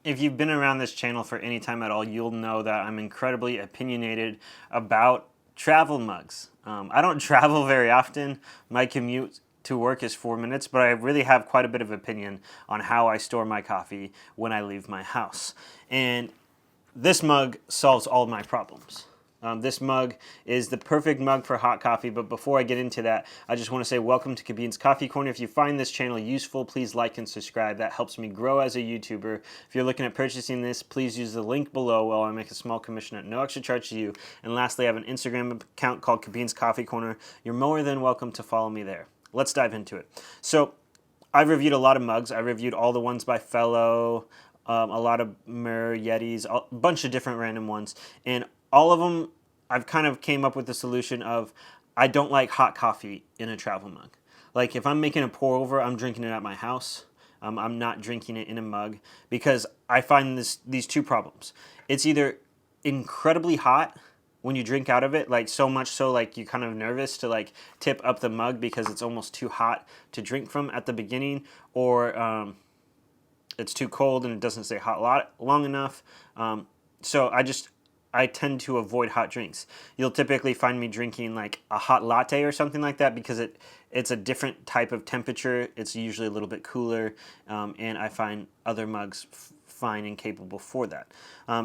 if you've been around this channel for any time at all, you'll know that I'm incredibly opinionated about travel mugs. I don't travel very often. My commute to work is 4 minutes, but I really have quite a bit of opinion on how I store my coffee when I leave my house. And this mug solves all my problems. This mug is the perfect mug for hot coffee, but before I get into that, I just want to say welcome to Kabin's Coffee Corner. If you find this channel useful, please like and subscribe. That helps me grow as a YouTuber. If you're looking at purchasing this, please use the link below while I make a small commission at no extra charge to you. And lastly, I have an Instagram account called Kabin's Coffee Corner. You're more than welcome to follow me there. Let's dive into it. So, I've reviewed a lot of mugs. I reviewed all the ones by Fellow, a lot of Mirror, Yetis, a bunch of different random ones. And all of them, I've kind of came up with the solution of I don't like hot coffee in a travel mug. Like if I'm making a pour over, I'm drinking it at my house. I'm not drinking it in a mug because I find these two problems. It's either incredibly hot when you drink out of it, like so much so like you're kind of nervous to like tip up the mug because it's almost too hot to drink from at the beginning, or it's too cold and it doesn't stay hot long enough. So I tend to avoid hot drinks. You'll typically find me drinking like a hot latte or something like that because it's a different type of temperature. It's usually a little bit cooler, and I find other mugs fine and capable for that.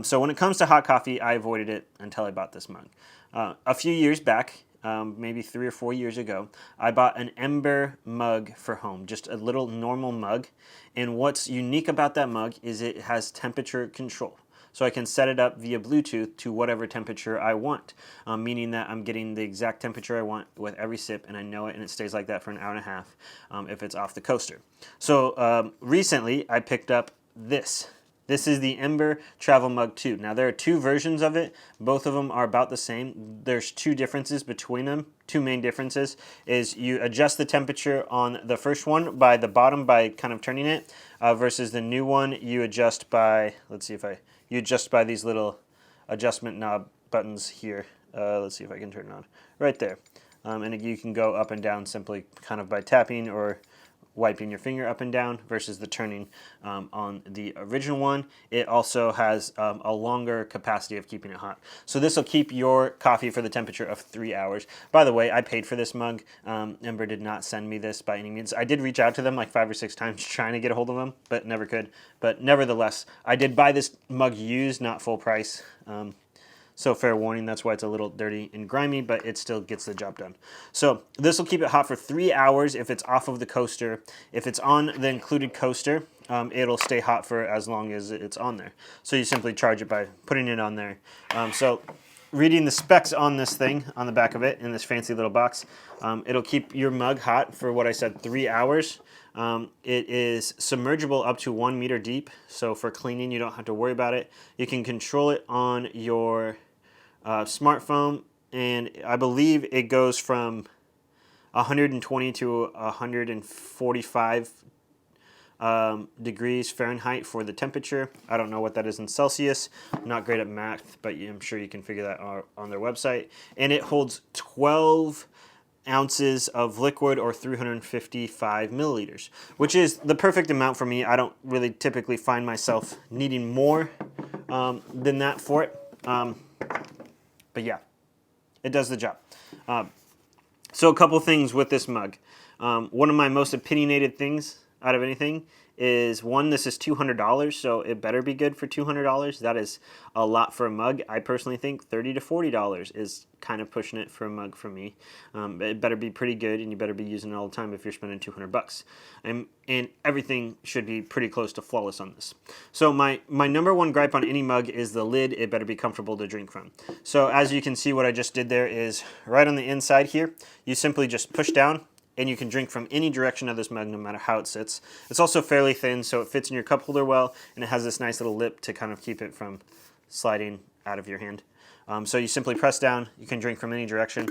So when it comes to hot coffee, I avoided it until I bought this mug. A few years back, maybe 3 or 4 years ago, I bought an Ember mug for home, just a little normal mug. And what's unique about that mug is it has temperature control. So I can set it up via Bluetooth to whatever temperature I want, meaning that I'm getting the exact temperature I want with every sip, and I know it, and it stays like that for an hour and a half if it's off the coaster. So recently, I picked up this. This is the Ember Travel Mug 2. Now, there are two versions of it. Both of them are about the same. There's two differences between them. Two main differences is you adjust the temperature on the first one by the bottom by kind of turning it, versus the new one you adjust by, you adjust by these little adjustment knob buttons here. Let's see if I can turn it on. Right there. And you can go up and down simply kind of by tapping or wiping your finger up and down versus the turning on the original one. It also has a longer capacity of keeping it hot. So this will keep your coffee for the temperature of 3 hours. By the way, I paid for this mug. Ember did not send me this by any means. I did reach out to them like 5 or 6 times trying to get a hold of them, but never could. But nevertheless, I did buy this mug used, not full price. So fair warning, that's why it's a little dirty and grimy, but it still gets the job done. So this will keep it hot for 3 hours if it's off of the coaster. If it's on the included coaster, it'll stay hot for as long as it's on there. So you simply charge it by putting it on there. So reading the specs on this thing, on the back of it, in this fancy little box, it'll keep your mug hot for what I said, 3 hours. It is submergible up to 1 meter deep, so for cleaning you don't have to worry about it. You can control it on your smartphone, and I believe it goes from 120 to 145 degrees Fahrenheit for the temperature. I don't know what that is in Celsius. I'm not great at math, but I'm sure you can figure that out on their website. And it holds 12 ounces of liquid or 355 milliliters, which is the perfect amount for me. I don't really typically find myself needing more than that for it. But yeah, it does the job. So a couple things with this mug. One of my most opinionated things out of anything is, one, this is $200, so it better be good for $200. That is a lot for a mug. I personally think $30 to $40 is kind of pushing it for a mug for me. It better be pretty good, and you better be using it all the time if you're spending $200. And everything should be pretty close to flawless on this. So my number one gripe on any mug is the lid. It better be comfortable to drink from. So as you can see, what I just did there is right on the inside here, you simply just push down, and you can drink from any direction of this mug no matter how it sits. It's also fairly thin, so it fits in your cup holder well, and it has this nice little lip to kind of keep it from sliding out of your hand. So you simply press down, you can drink from any direction.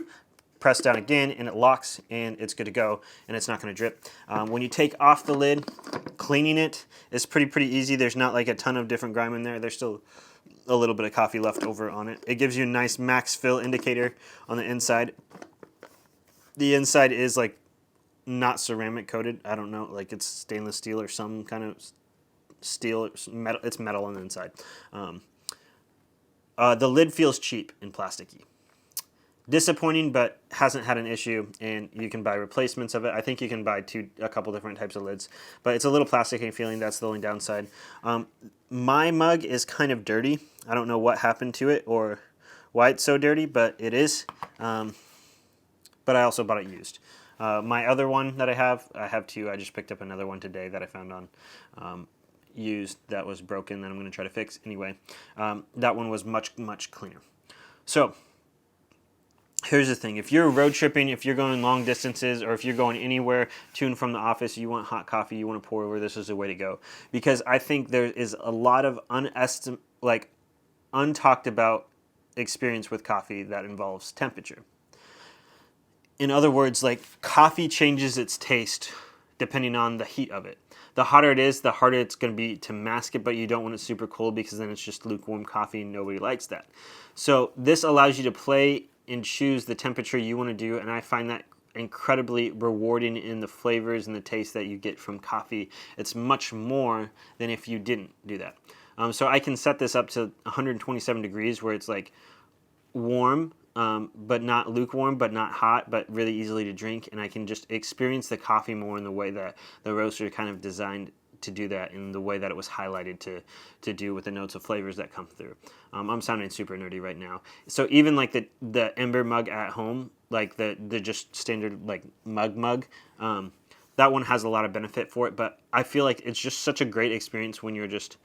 Press down again, and it locks, and it's good to go, and it's not going to drip. When you take off the lid, cleaning it is pretty easy. There's not like a ton of different grime in there. There's still a little bit of coffee left over on it. It gives you a nice max fill indicator on the inside. The inside is like not ceramic coated. I don't know, like it's stainless steel or some kind of steel, it's metal on the inside. The lid feels cheap and plasticky. Disappointing, but hasn't had an issue, and you can buy replacements of it. I think you can buy a couple different types of lids, but it's a little plasticky feeling. That's the only downside. My mug is kind of dirty. I don't know what happened to it or why it's so dirty, but it is. But I also bought it used. My other one that I have two. I just picked up another one today that I found on used that was broken that I'm going to try to fix anyway. That one was much cleaner. So here's the thing. If you're road tripping, if you're going long distances, or if you're going anywhere to and from the office, you want hot coffee, you want to pour over, this is the way to go. Because I think there is a lot of untalked about experience with coffee that involves temperature. In other words, like, coffee changes its taste depending on the heat of it. The hotter it is, the harder it's going to be to mask it, but you don't want it super cold because then it's just lukewarm coffee and nobody likes that. So this allows you to play and choose the temperature you want to do, and I find that incredibly rewarding in the flavors and the taste that you get from coffee. It's much more than if you didn't do that. So I can set this up to 127 degrees where it's like warm, but not lukewarm, but not hot, but really easily to drink, and I can just experience the coffee more in the way that the roaster kind of designed to do that, in the way that it was highlighted to do with the notes of flavors that come through. I'm sounding super nerdy right now. So even like the Ember mug at home, like the just standard like mug, that one has a lot of benefit for it, but I feel like it's just such a great experience when you're just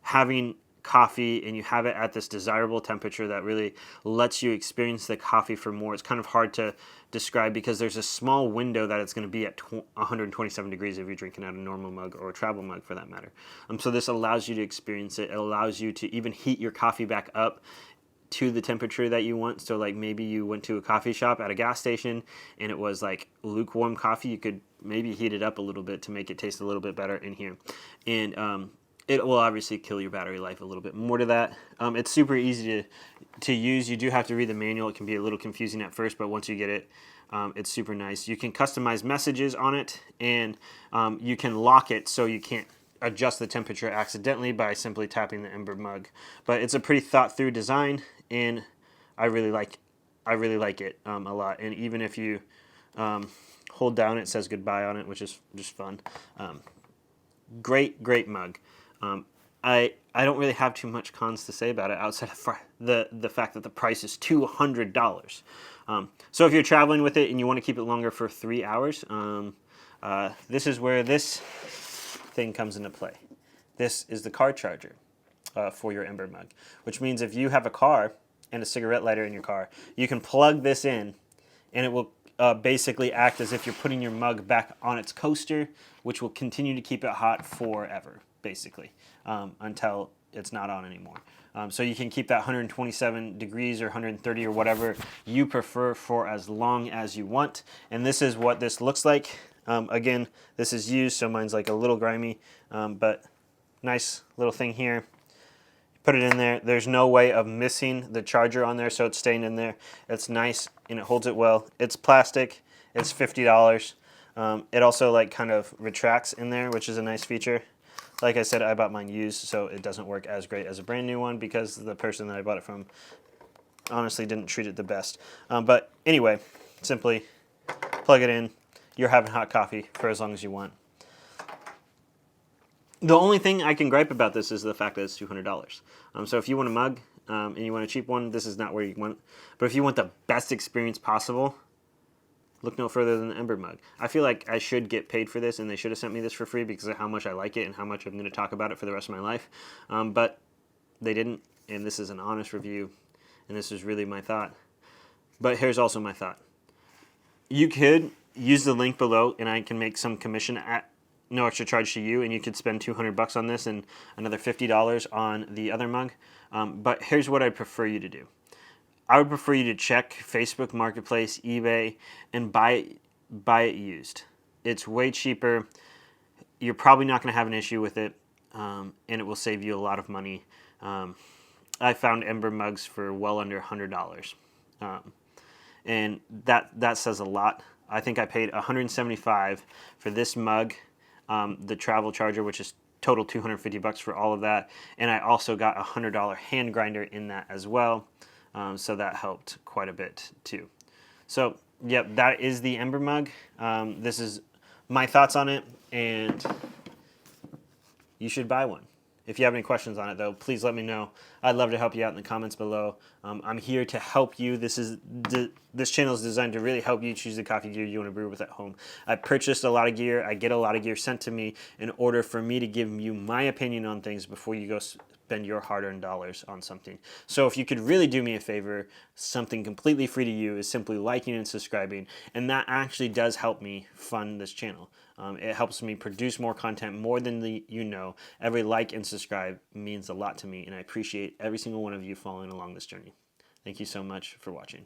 having coffee and you have it at this desirable temperature that really lets you experience the coffee for more. It's kind of hard to describe because there's a small window that it's going to be at 127 degrees if you're drinking out a normal mug or a travel mug for that matter. So this allows you to experience it. It allows you to even heat your coffee back up to the temperature that you want. So like maybe you went to a coffee shop at a gas station and it was like lukewarm coffee, you could maybe heat it up a little bit to make it taste a little bit better in here. And it will obviously kill your battery life a little bit more to that. It's super easy to use. You do have to read the manual. It can be a little confusing at first, but once you get it, it's super nice. You can customize messages on it, and you can lock it so you can't adjust the temperature accidentally by simply tapping the Ember mug. But it's a pretty thought through design, and I really like it a lot. And even if you hold down, it says goodbye on it, which is just fun. Great mug. I don't really have too much cons to say about it outside of the fact that the price is $200. So if you're traveling with it and you want to keep it longer for 3 hours, this is where this thing comes into play. This is the car charger for your Ember mug, which means if you have a car and a cigarette lighter in your car, you can plug this in and it will basically act as if you're putting your mug back on its coaster, which will continue to keep it hot forever, basically, until it's not on anymore. So you can keep that 127 degrees or 130 or whatever you prefer for as long as you want. And this is what this looks like. Again, this is used, so mine's like a little grimy, but nice little thing here. Put it in there. There's no way of missing the charger on there, so it's staying in there. It's nice and it holds it well. It's plastic. It's $50. It also like kind of retracts in there, which is a nice feature. Like I said, I bought mine used, so it doesn't work as great as a brand new one because the person that I bought it from honestly didn't treat it the best. But anyway, simply plug it in. You're having hot coffee for as long as you want. The only thing I can gripe about this is the fact that it's $200. So if you want a mug and you want a cheap one, this is not where you want. But if you want the best experience possible, look no further than the Ember mug. I feel like I should get paid for this, and they should have sent me this for free because of how much I like it and how much I'm going to talk about it for the rest of my life. But they didn't, and this is an honest review, and this is really my thought. But here's also my thought. You could use the link below, and I can make some commission at no extra charge to you, and you could spend $200 on this and another $50 on the other mug. But here's what I prefer you to do. I would prefer you to check Facebook Marketplace, eBay, and buy it used. It's way cheaper. You're probably not going to have an issue with it, and it will save you a lot of money. I found Ember mugs for well under $100, and that says a lot. I think I paid $175 for this mug, the travel charger, which is total $250 for all of that. And I also got a $100 hand grinder in that as well. So that helped quite a bit too. So, yep, that is the Ember mug. This is my thoughts on it, and you should buy one. If you have any questions on it, though, please let me know. I'd love to help you out in the comments below. I'm here to help you. This channel is designed to really help you choose the coffee gear you want to brew with at home. I purchased a lot of gear. I get a lot of gear sent to me in order for me to give you my opinion on things before you go spend your hard-earned dollars on something. So if you could really do me a favor, something completely free to you is simply liking and subscribing, and that actually does help me fund this channel. It helps me produce more content more than you know. Every like and subscribe means a lot to me, and I appreciate every single one of you following along this journey. Thank you so much for watching.